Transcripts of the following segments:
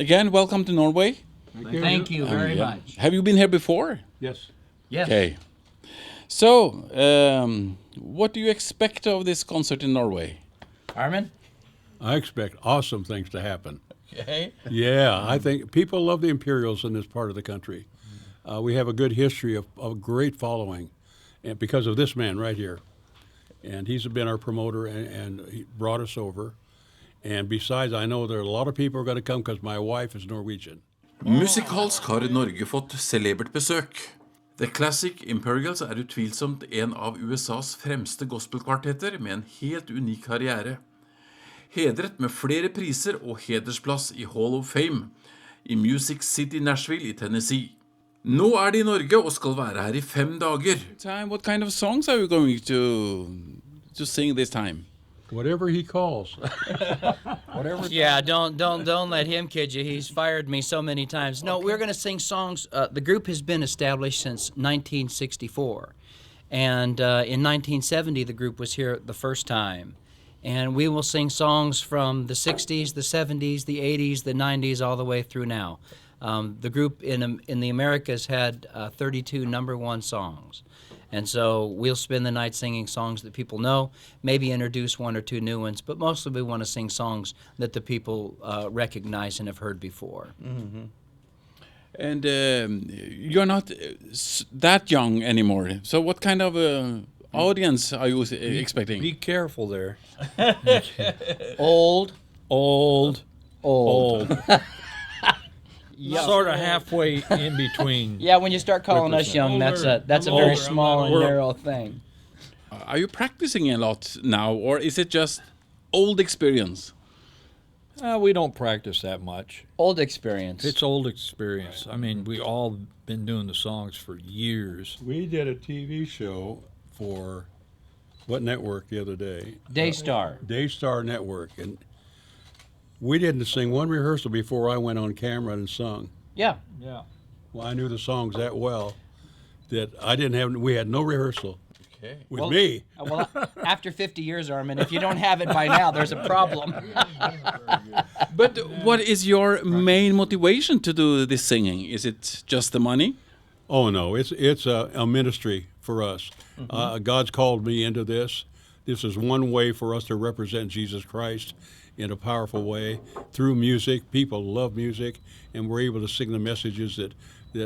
Again, welcome to Norway. Thank you very much. Have you been here before? Yes. Yes. Okay. So, what do you expect of this concert in Norway? Armin? I expect awesome things to happen. Okay. Yeah, I think people love the Imperials in this part of the country. We have a good history of great following, and because of this man right here. And he's been our promoter, and he brought us over. And besides, I know there are a lot of people who are going to come because my wife is Norwegian. Musikalsk har Norge fått celebert besøk. The Classic Imperials er utvilsomt en av USAs fremste gospelkvartetter med en helt unik karriere. Hedret med flere priser og hedersplass i Hall of Fame i Music City Nashville i Tennessee. Nå er de i Norge og skal være her i 5 dager. What kind of songs are you going to sing this time? Whatever he calls. Whatever. Yeah, don't let him kid you. He's fired me so many times. No, we're going to sing songs. The group has been established since 1964. And in 1970, the group was here the first time. And we will sing songs from the 60s, the 70s, the 80s, the 90s, all the way through now. The group in the Americas had 32 #1 songs. And so we'll spend the night singing songs that people know, maybe introduce 1 or 2 new ones, but mostly we want to sing songs that the people recognize and have heard before. Mm-hmm. And you're not that young anymore. So what kind of audience are you expecting? Be careful there. Old. Sort of halfway in between. Yeah, when you start calling us young, that's a very small and narrow thing. Are you practicing a lot now, or is it just old experience? We don't practice that much. Old experience. It's old experience. I mean, we all been doing the songs for years. We did a TV show for what network the other day? Daystar. Daystar Network, and we didn't sing one rehearsal before I went on camera and sung. Yeah. Well, I knew the songs that well that we had no rehearsal with me. Well, after 50 years, Armin, if you don't have it by now, there's a problem. But what is your main motivation to do this singing? Is it just the money? Oh, no, it's a ministry for us. Mm-hmm. God's called me into this. This is one way for us to represent Jesus Christ in a powerful way through music. People love music, and we're able to sing the messages that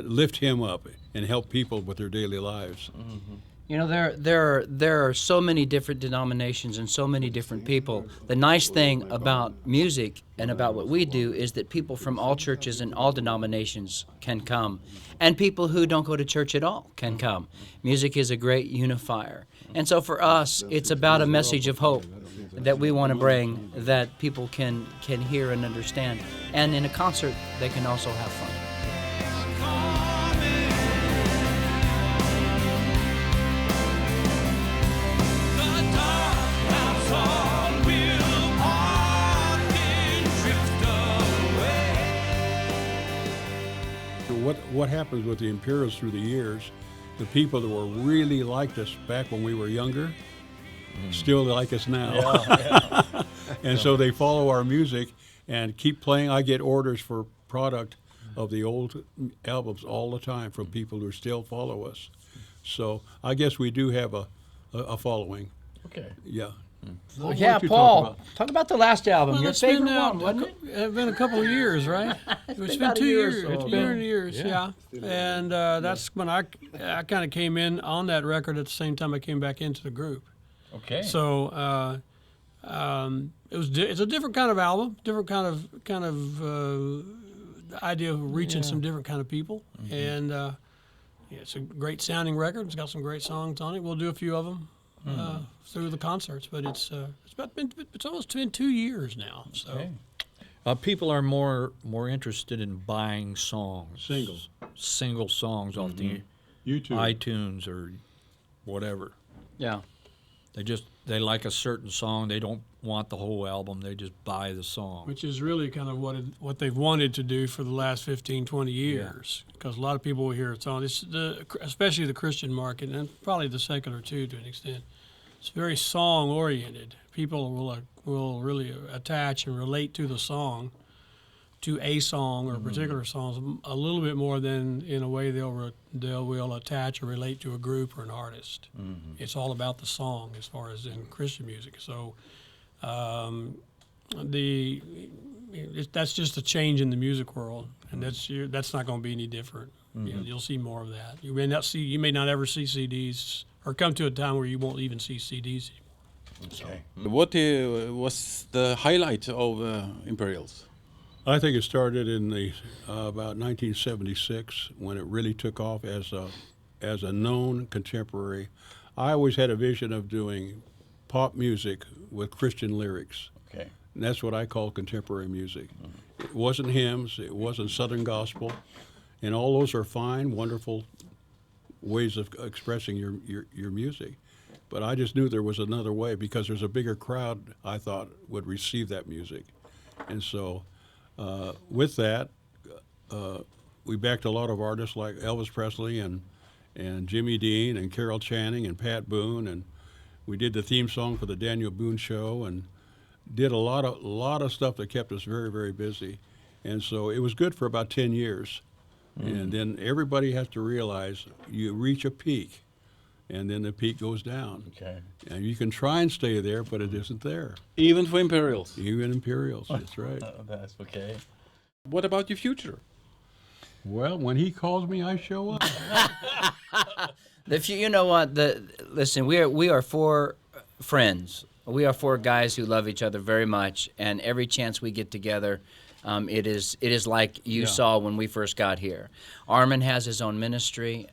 lift him up and help people with their daily lives. Mm-hmm. You know, there are so many different denominations and so many different people. The nice thing about music and about what we do is that people from all churches and all denominations can come, and people who don't go to church at all can come. Music is a great unifier. And so for us, it's about a message of hope that we want to bring that people can hear and understand. And in a concert, they can also have fun. What happens with the Imperials through the years, the people that were really liked us back when we were younger, still like us now. Yeah. And so they follow our music and keep playing. I get orders for product of the old albums all the time from people who still follow us. So I guess we do have a following. Okay. Yeah. Well, yeah, Paul, talk about the last album. Your favorite one, wasn't it? It's been a couple of years, right? It's been 2 years. It's been years, yeah. And that's when I kind of came in on that record at the same time I came back into the group. Okay. So it's a different kind of album, different kind of the idea of reaching some different kind of people, and it's a great sounding record. It's got some great songs on it. We'll do a few of them through the concerts, but it's almost been 2 years now. So. Okay. People are more interested in buying songs, single songs off the YouTube, iTunes, or whatever. Yeah. They like a certain song. They don't want the whole album. They just buy the song. Which is really kind of what they've wanted to do for the last 15, 20 years. Because a lot of people will hear a song, especially the Christian market, and probably the secular too to an extent. It's very song-oriented. People will really attach and relate to the song to a song or particular songs a little bit more than in a way they will attach or relate to a group or an artist. It's all about the song as far as in Christian music. So that's just a change in the music world, and that's not going to be any different. You'll see more of that. You may not ever see CDs, or come to a time where you won't even see CDs anymore. Okay. What was the highlight of Imperials? I think it started in the about 1976 when it really took off as a known contemporary. I always had a vision of doing pop music with Christian lyrics. Okay. And that's what I call contemporary music. It wasn't hymns, it wasn't Southern gospel, and all those are fine, wonderful ways of expressing your music. But I just knew there was another way because there's a bigger crowd, I thought, would receive that music. And so with that, we backed a lot of artists like Elvis Presley and Jimmy Dean and Carol Channing and Pat Boone, and we did the theme song for the Daniel Boone Show and did a lot of stuff that kept us very, very busy. And so it was good for about 10 years. And then everybody has to realize you reach a peak, and then the peak goes down. Okay. And you can try and stay there, but it isn't there. Even for Imperials? Even Imperials, that's right. That's okay. What about your future? Well, when he calls me, I show up. You know what? Listen, we are four friends. We are four guys who love each other very much, and every chance we get together, it is like you saw when we first got here. Armin has his own ministry.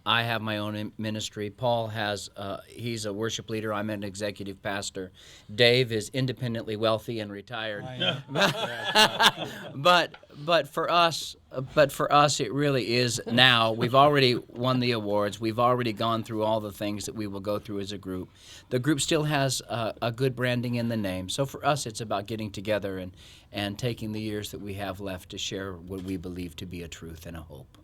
I have my own ministry. Paul has he's a worship leader. I'm an executive pastor. Dave is independently wealthy and retired. But for us, it really is now. We've already won the awards. We've already gone through all the things that we will go through as a group. The group still has a good branding in the name. So for us, it's about getting together and taking the years that we have left to share what we believe to be a truth and a hope.